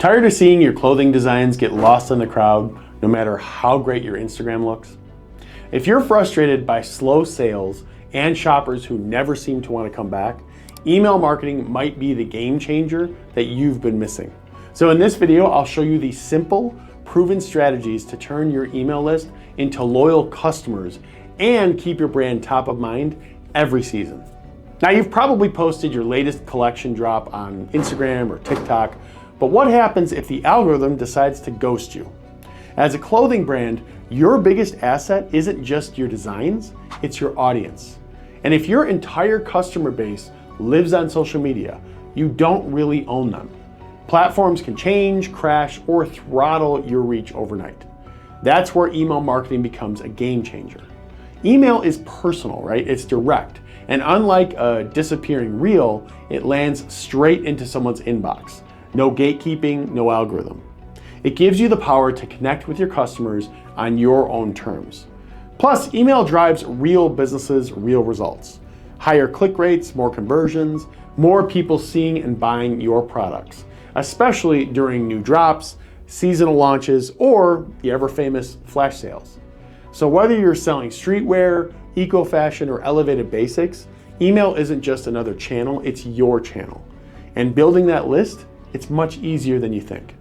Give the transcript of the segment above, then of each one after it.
Tired of seeing your clothing designs get lost in the crowd, no matter how great your Instagram looks? If you're frustrated by slow sales and shoppers who never seem to want to come back, email marketing might be the game changer that you've been missing. So in this video, I'll show you the simple, proven strategies to turn your email list into loyal customers and keep your brand top of mind every season. Now, you've probably posted your latest collection drop on Instagram or TikTok, but what happens if the algorithm decides to ghost you? As a clothing brand, your biggest asset isn't just your designs, it's your audience. And if your entire customer base lives on social media, you don't really own them. Platforms can change, crash, or throttle your reach overnight. That's where email marketing becomes a game changer. Email is personal, right? It's direct. And unlike a disappearing reel, it lands straight into someone's inbox. No gatekeeping, no algorithm. It gives you the power to connect with your customers on your own terms. Plus, email drives real businesses, real results. Higher click rates, more conversions, more people seeing and buying your products, especially during new drops, seasonal launches, or the ever-famous flash sales. So whether you're selling streetwear, eco-fashion, or elevated basics, email isn't just another channel, it's your channel. And building that list, it's much easier than you think.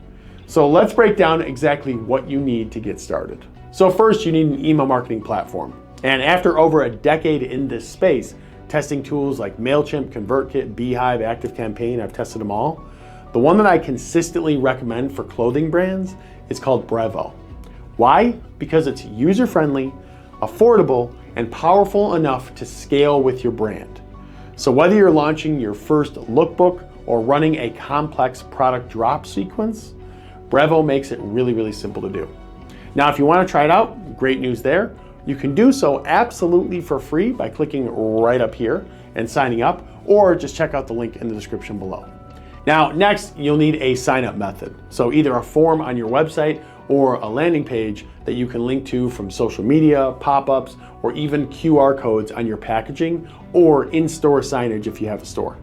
So let's break down exactly what you need to get started. So first, you need an email marketing platform. And after over a decade in this space, testing tools like MailChimp, ConvertKit, Beehive, ActiveCampaign, I've tested them all. The one that I consistently recommend for clothing brands is called Brevo. Why? Because it's user-friendly, affordable, and powerful enough to scale with your brand. So whether you're launching your first lookbook or running a complex product drop sequence, Brevo makes it really simple to do. Now, if you want to try it out, great news there. You can do so absolutely for free by clicking right up here and signing up, or just check out the link in the description below. Now, next, you'll need a sign-up method. So either a form on your website or a landing page that you can link to from social media, pop-ups, or even QR codes on your packaging or in-store signage if you have a store.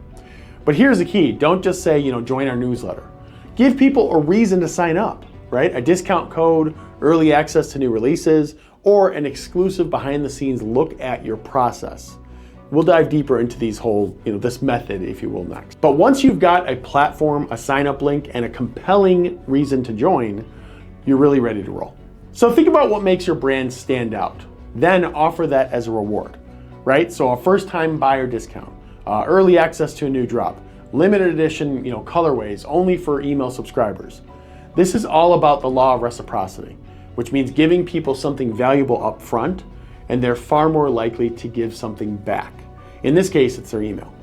But here's the key, don't just say, join our newsletter. Give people a reason to sign up, right? A discount code, early access to new releases, or an exclusive behind-the-scenes look at your process. We'll dive deeper into these this method, if you will, next. But once you've got a platform, a sign-up link, and a compelling reason to join, you're really ready to roll. So think about what makes your brand stand out. Then offer that as a reward, right? So a first-time buyer discount, early access to a new drop, limited edition, colorways only for email subscribers. This is all about the law of reciprocity, which means giving people something valuable up front, and they're far more likely to give something back. In this case, it's their email.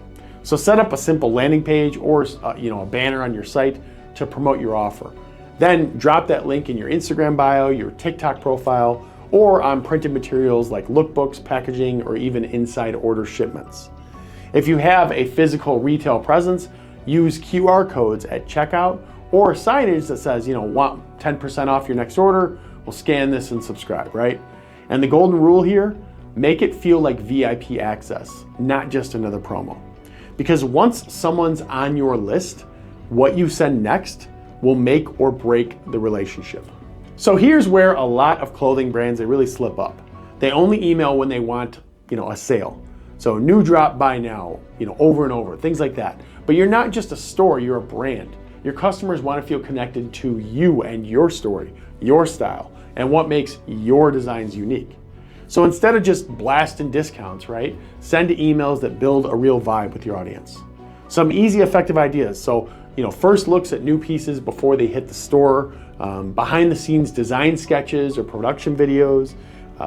So set up a simple landing page or a banner on your site to promote your offer. Then drop that link in your Instagram bio, your TikTok profile, or on printed materials like lookbooks, packaging, or even inside order shipments. If you have a physical retail presence, use QR codes at checkout or signage that says, want 10% off your next order, we'll scan this and subscribe, right? And the golden rule here, make it feel like VIP access, not just another promo. Because once someone's on your list, what you send next will make or break the relationship. So here's where a lot of clothing brands, they really slip up. They only email when they want, a sale. So new drop, buy now, over and over, things like that. But you're not just a store, you're a brand. Your customers want to feel connected to you and your story, your style, and what makes your designs unique. So instead of just blasting discounts, right, send emails that build a real vibe with your audience. Some easy, effective ideas. So, first looks at new pieces before they hit the store, behind the scenes design sketches or production videos,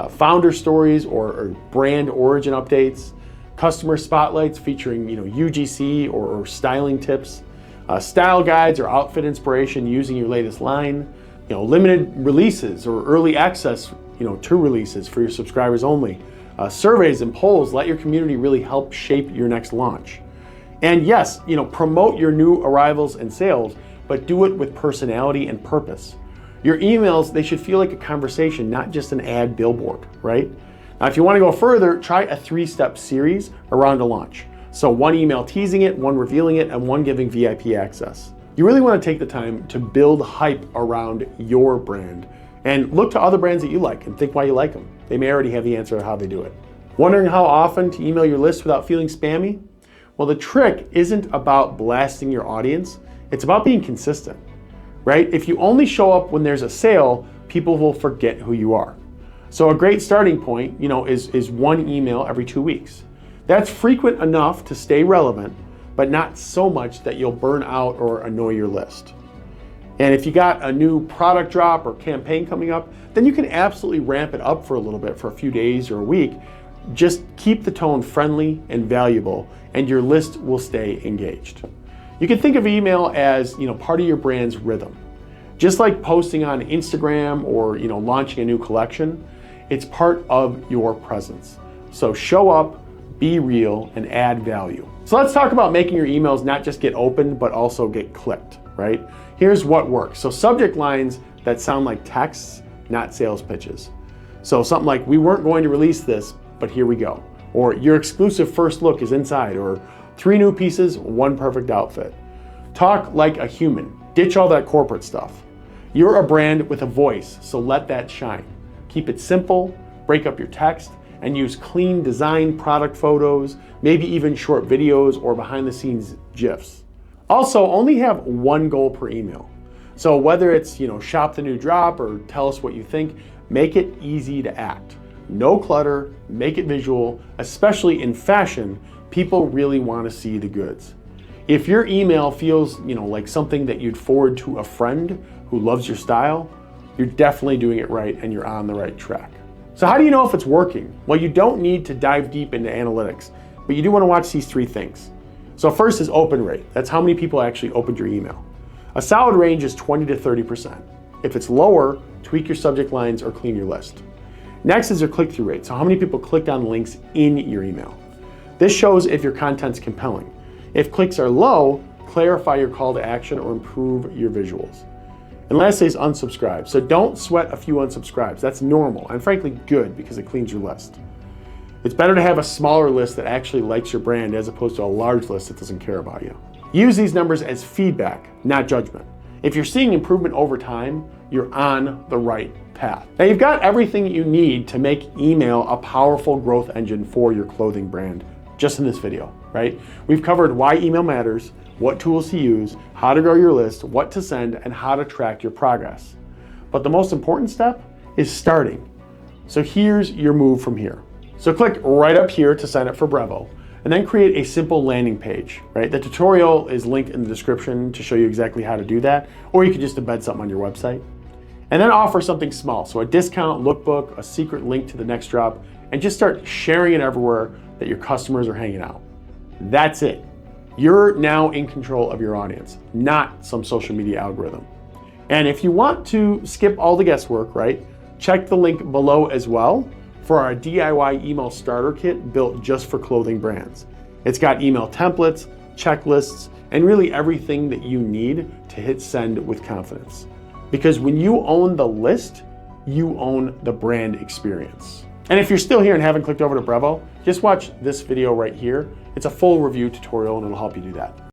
founder stories or brand origin updates, customer spotlights featuring UGC or styling tips, style guides or outfit inspiration using your latest line, limited releases or early access to releases for your subscribers only, surveys and polls. Let your community really help shape your next launch. And yes, promote your new arrivals and sales, but do it with personality and purpose. Your emails, they should feel like a conversation, not just an ad billboard, right? Now, if you want to go further, try a 3-step series around a launch. So one email teasing it, one revealing it, and one giving VIP access. You really want to take the time to build hype around your brand and look to other brands that you like and think why you like them. They may already have the answer to how they do it. Wondering how often to email your list without feeling spammy? Well, the trick isn't about blasting your audience, it's about being consistent, right? If you only show up when there's a sale, people will forget who you are. So a great starting point, is one email every 2 weeks. That's frequent enough to stay relevant, but not so much that you'll burn out or annoy your list. And if you got a new product drop or campaign coming up, then you can absolutely ramp it up for a little bit, for a few days or a week. Just keep the tone friendly and valuable, and your list will stay engaged. You can think of email as, part of your brand's rhythm. Just like posting on Instagram or, launching a new collection, it's part of your presence. So show up, be real, and add value. So let's talk about making your emails not just get opened, but also get clicked, right? Here's what works. So subject lines that sound like texts, not sales pitches. So something like, we weren't going to release this, but here we go. Or your exclusive first look is inside, or 3 new pieces, 1 perfect outfit. Talk like a human. Ditch all that corporate stuff. You're a brand with a voice, so let that shine. Keep it simple, break up your text, and use clean design product photos, maybe even short videos or behind the scenes GIFs. Also, only have 1 goal per email. So whether it's, shop the new drop or tell us what you think, make it easy to act. No clutter, make it visual, especially in fashion, people really want to see the goods. If your email feels, like something that you'd forward to a friend who loves your style, you're definitely doing it right and you're on the right track. So how do you know if it's working? Well, you don't need to dive deep into analytics, but you do want to watch these 3 things. So first is open rate. That's how many people actually opened your email. A solid range is 20 to 30%. If it's lower, tweak your subject lines or clean your list. Next is your click-through rate. So how many people clicked on links in your email? This shows if your content's compelling. If clicks are low, clarify your call to action or improve your visuals. And lastly is unsubscribe. So don't sweat a few unsubscribes. That's normal and frankly good because it cleans your list. It's better to have a smaller list that actually likes your brand as opposed to a large list that doesn't care about you. Use these numbers as feedback, not judgment. If you're seeing improvement over time, you're on the right path. Now you've got everything you need to make email a powerful growth engine for your clothing brand just in this video, right? We've covered why email matters, what tools to use, how to grow your list, what to send, and how to track your progress. But the most important step is starting. So here's your move from here. So click right up here to sign up for Brevo, and then create a simple landing page, right? The tutorial is linked in the description to show you exactly how to do that, or you can just embed something on your website. And then offer something small, so a discount, lookbook, a secret link to the next drop, and just start sharing it everywhere that your customers are hanging out. That's it. You're now in control of your audience, not some social media algorithm. And if you want to skip all the guesswork, right, check the link below as well for our DIY email starter kit built just for clothing brands. It's got email templates, checklists, and really everything that you need to hit send with confidence. Because when you own the list, you own the brand experience. And if you're still here and haven't clicked over to Brevo, just watch this video right here. It's a full review tutorial and it'll help you do that.